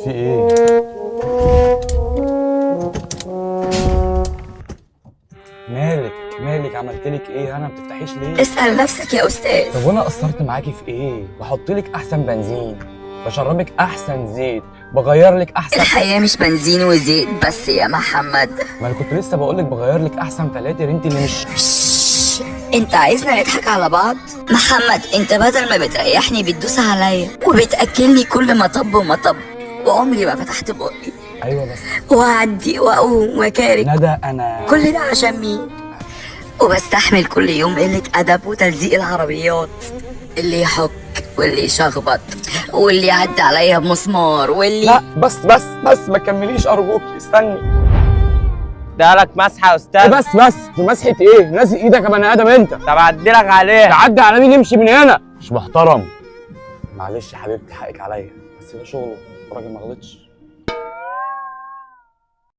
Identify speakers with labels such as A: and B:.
A: في ايه؟ مالك عملتلك ايه؟ انا ما بتفتحيش ليه؟
B: اسأل نفسك يا أستاذ.
A: طب وانا قصرت معاكي في ايه؟ بحطلك احسن بنزين، بشربك احسن زيت، بغيرلك احسن.
B: الحياة مش بنزين وزيت بس يا محمد.
A: ما انا كنت لسه بقولك بغيرلك احسن فلاتر، انت اللي مش.
B: انت عايزنا نضحك على بعض؟ محمد انت بدل ما بتريحني بتدوس عليا وبتأكلني كل مطب ومطب، وعمري ما فتحت بقي.
A: ايوه بس
B: واعدي واقوم وكارك.
A: ندى انا
B: كل ده عشان مين؟ وبستحمل كل يوم قلة أدب وتلزيق العربيات، اللي يحك واللي يشخبط واللي يعدي عليا بمسمار واللي
A: لا بس ما تكمليش ارجوكي، استني.
C: ده لك مسحه يا استاذ.
A: بس دي مسحه ايه؟ نازل ايدك يا بني ادم انت.
C: طب اعدي لك عليه.
A: تعدي على مين؟ يمشي من هنا، مش محترم. معلش يا حبيبتي حقك عليا، بس ده شغله، الراجل ما غلطش.